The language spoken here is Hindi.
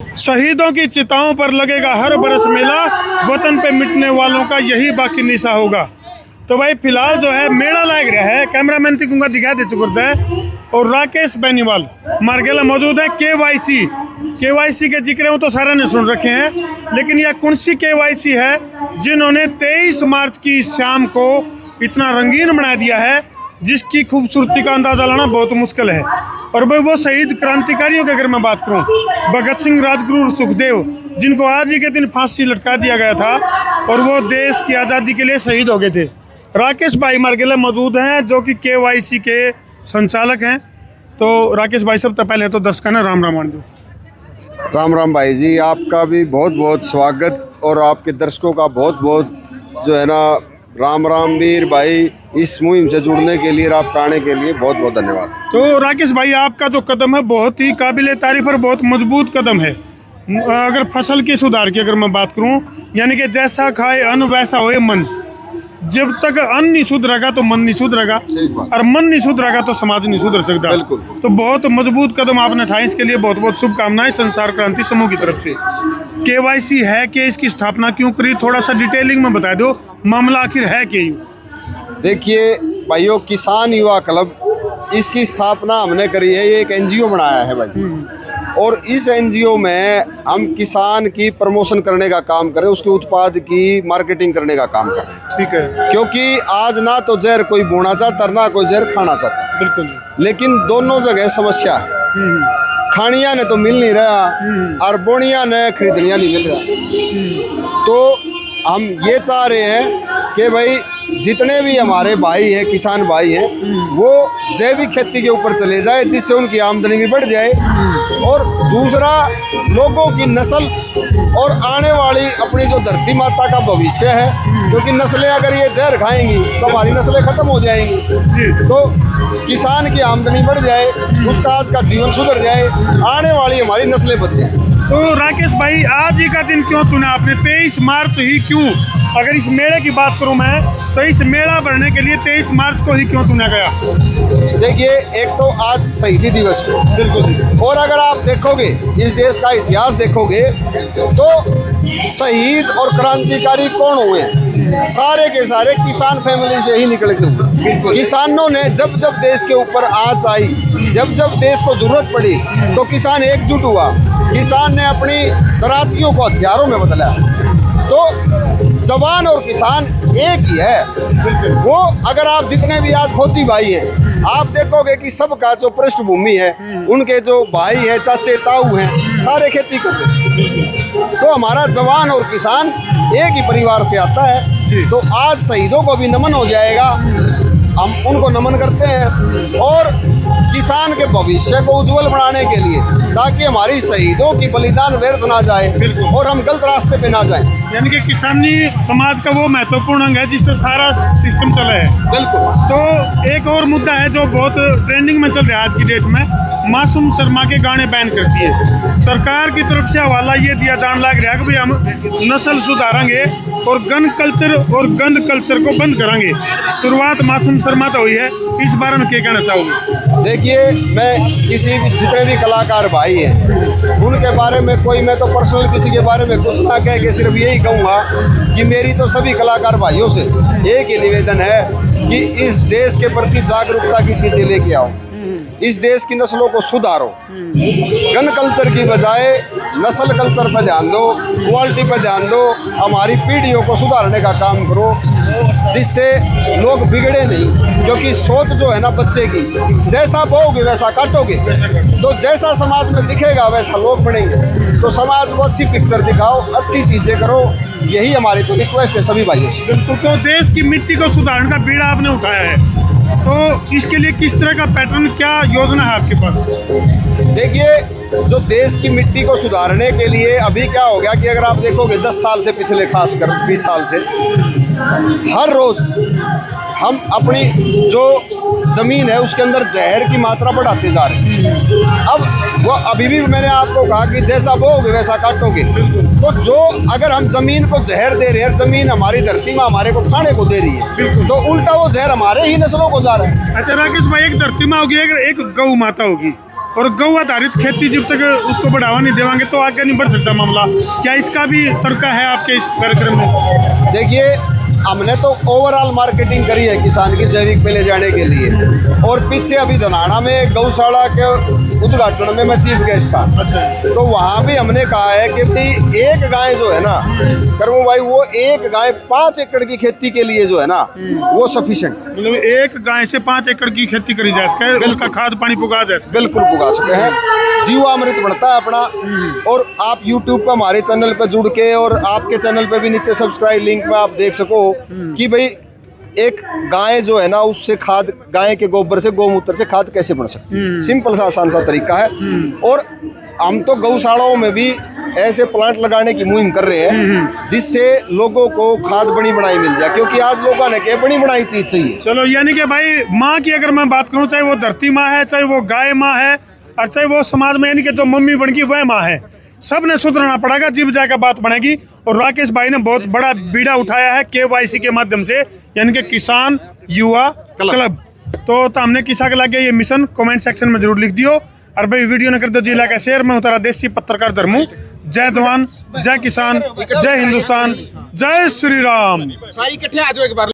शहीदों की चिताओं पर लगेगा हर बरस मेला, वतन पे मिटने वालों का यही बाकी निशा होगा। तो भाई फिलहाल जो है मेला लग रहा है, कैमरामैन थी कहूँगा दिखा दे चुकता है। और राकेश बेनीवाल मार्गेला मौजूद है। केवाईसी के जिक्र हो तो सारा ने सुन रखे हैं, लेकिन यह कौन सी केवाईसी है जिन्होंने 23 मार्च की शाम को इतना रंगीन बना दिया है, जिसकी खूबसूरती का अंदाजा लाना बहुत मुश्किल है। और भाई वो शहीद क्रांतिकारियों की अगर मैं बात करूं, भगत सिंह, राजगुरु, सुखदेव, जिनको आज ही के दिन फांसी लटका दिया गया था और वो देश की आज़ादी के लिए शहीद हो गए थे। राकेश भाई मार्गेला मौजूद हैं जो कि केवाईसी के संचालक हैं। तो राकेश भाई सबसे पहले तो दर्शकों ने राम राम मान दो। राम राम भाई जी, आपका भी बहुत बहुत स्वागत और आपके दर्शकों का बहुत बहुत जो है ना राम राम वीर भाई, इस मुहिम से जुड़ने के लिए, आपका आने के लिए बहुत बहुत धन्यवाद। तो राकेश भाई आपका जो कदम है बहुत ही काबिल तारीफ और बहुत मजबूत कदम है। अगर फसल के सुधार की अगर मैं बात करूं, यानी कि जैसा खाए अन्न वैसा होए मन। जब तक अन्न नहीं सुधरेगा तो मन नहीं सुधरेगा, और मन नहीं सुधरेगा तो समाज नहीं सुधर सकता। बिल्कुल। तो बहुत मजबूत कदम आपने उठाए, इसके लिए बहुत बहुत शुभकामनाएं संसार क्रांति समूह की तरफ से। केवाईसी है कि इसकी स्थापना क्यों करी, थोड़ा सा डिटेलिंग में बता दो, मामला आखिर है क्या? देखिए भाइयों, किसान युवा क्लब, इसकी स्थापना हमने करी है। ये एक एनजीओ बनाया है भाई, और इस एनजीओ में हम किसान की प्रमोशन करने का काम करें, उसके उत्पाद की मार्केटिंग करने का काम करें। ठीक है। क्योंकि आज ना तो जहर कोई बोना चाहता, ना कोई जहर खाना चाहता। बिल्कुल। लेकिन दोनों जगह समस्या है। खानिया ने तो मिल नहीं रहा और बोनिया ने खरीदनिया नहीं मिल रहा। तो हम ये चाह रहे हैं कि भाई जितने भी हमारे भाई हैं, किसान भाई हैं, वो जैविक खेती के ऊपर चले जाए, जिससे उनकी आमदनी भी बढ़ जाए। और दूसरा, लोगों की नस्ल और आने वाली अपनी जो धरती माता का भविष्य है, क्योंकि नस्लें अगर ये जहर खाएंगी तो हमारी नस्लें खत्म हो जाएंगी। तो किसान की आमदनी बढ़ जाए, उसका आज का जीवन सुधर जाए, आने वाली हमारी नस्लें बच जाए। तो राकेश भाई आज ही का दिन क्यों चुना आपने, 23 मार्च ही क्यों? अगर इस मेले की बात करूं मैं, तो इस मेला भरने के लिए 23 मार्च को ही क्यों चुना गया? देखिए, एक तो आज शहीदी दिवस है। बिल्कुल। और अगर आप देखोगे, इस देश का इतिहास देखोगे, तो शहीद और क्रांतिकारी कौन हुए हैं? सारे के सारे किसान फैमिली से ही निकल के हुए। किसानों ने जब जब देश के ऊपर आँच आई, जब जब देश को जरूरत पड़ी, तो किसान एकजुट हुआ। किसान ने अपनी दरातियों को हथियारों में बदला। तो जवान और किसान एक ही है। वो अगर आप जितने भी आज फौजी भाई हैं, आप देखोगे कि सबका जो पृष्ठभूमि है, उनके जो भाई हैं, चाचे ताऊ हैं, सारे खेती करते हैं। तो हमारा जवान और किसान एक ही परिवार से आता है। तो आज शहीदों को भी नमन हो जाएगा, हम उनको नमन करते हैं। और किसान के भविष्य को उज्जवल बनाने के लिए, ताकि हमारी शहीदों की बलिदान व्यर्थ ना जाए और हम गलत रास्ते पे ना जाएं। यानी कि किसानी समाज का वो महत्वपूर्ण अंग है जिससे सारा सिस्टम चला है। बिल्कुल। तो एक और मुद्दा है जो बहुत ट्रेंडिंग में चल रहा है आज की डेट में, मासूम शर्मा के गाने बैन करती है सरकार की तरफ से। हवाला ये दिया जान लग रहा है कि भाई हम नस्ल सुधारेंगे और गन कल्चर और गंद कल्चर को बंद करेंगे। शुरुआत मासूम शर्मा तो हुई है, इस बारे में क्या कहना चाहोगे? देखिए, मैं किसी भी जितने भी कलाकार भाई हैं, उनके बारे में कोई, मैं तो पर्सनल किसी के बारे में कुछ ना कह के सिर्फ यही कहूँगा कि मेरी तो सभी कलाकार भाइयों से एक ही निवेदन है कि इस देश के प्रति जागरूकता की चीज़ें लेके आओ, इस देश की नस्लों को सुधारो। गन कल्चर की बजाय नस्ल कल्चर पर ध्यान दो, क्वालिटी पर ध्यान दो, हमारी पीढ़ियों को सुधारने का काम करो, जिससे लोग बिगड़े नहीं। क्योंकि सोच जो है ना बच्चे की, जैसा बोओगे वैसा काटोगे। तो जैसा समाज में दिखेगा वैसा लोग बढ़ेंगे। तो समाज को अच्छी पिक्चर दिखाओ, अच्छी चीज़ें करो, यही हमारी तो रिक्वेस्ट है सभी भाइयों से। बिल्कुल। तो देश की मिट्टी को सुधारने का बीड़ा आपने उठाया है, तो इसके लिए किस तरह का पैटर्न, क्या योजना है आपके पास? देखिए, जो देश की मिट्टी को सुधारने के लिए अभी क्या हो गया कि अगर आप देखोगे 10 साल से पिछले, खासकर 20 साल से, हर रोज़ हम अपनी जो ज़मीन है उसके अंदर जहर की मात्रा बढ़ाते जा रहे हैं। अब वो अभी भी मैंने आपको कहा कि जैसा बोओगे वैसा काटोगे। तो जो अगर हम ज़मीन को जहर दे रहे हैं, ज़मीन हमारी धरती में हमारे को खाने को दे रही है, तो उल्टा वो जहर हमारे ही नस्लों को जा रहा है। अच्छा राकेश भाई, एक धरती माँ होगी, एक गौ माता होगी, और गौ आधारित खेती जब तक उसको बढ़ावा नहीं देवांगे तो आगे नहीं बढ़ सकता मामला। क्या इसका भी तरीका है आपके इस कार्यक्रम में? देखिए, हमने तो ओवरऑल मार्केटिंग करी है किसान की जैविक पे ले जाने के लिए, और पीछे अभी धनाड़ा में गौशाला के उद्घाटन में मैं चीफ गेस्ट था। अच्छा। तो वहाँ भी हमने कहा है कि भाई एक गाय जो है ना करमू भाई, वो एक गाय 5 एकड़ की खेती के लिए जो है ना वो सफिशिएंट, मतलब एक गाय से 5 एकड़ की खेती करी जा सके, उसका खाद पानी पुगा जा सके। बिल्कुल पुगा सके हैं, जीवामृत बनता है अपना। और आप YouTube पे हमारे चैनल पे जुड़ के, और आपके चैनल पे भी नीचे सब्सक्राइब लिंक में आप देख सको कि भाई एक गाय जो है ना उससे खाद, गाय के गोबर से, गौमूत्र से खाद कैसे बन सकती है। सिंपल सा आसान सा तरीका है। और हम तो गौशालाओं में भी ऐसे प्लांट लगाने की मुहिम कर रहे हैं जिससे लोगों को खाद बनी बनाई मिल जाए, क्योंकि आज लोगों ने क्या बनी बनाई चीज चाहिए। चलो, यानी कि भाई माँ की अगर मैं बात करूँ, चाहे वो धरती माँ है, चाहे वो गाय माँ है, और चाहे वो समाज में यानी कि जो मम्मी बन गई वह माँ है, सब ने सुधरना पड़ेगा, जीव जाकर बात बनेगी। और राकेश भाई ने बहुत बड़ा बीड़ा उठाया है KYC के माध्यम से, यानी कि किसान युवा क्लब। तो हमने किसा के लागे ये मिशन कमेंट सेक्शन में जरूर लिख दियो। और भाई वीडियो न कर दो जिला का शेयर। मैं उतारा देसी पत्रकार धर्मू। जय जवान, जय किसान, जय हिंदुस्तान, जय श्री राम। सारी इकट्ठे आ जाओ एक बार।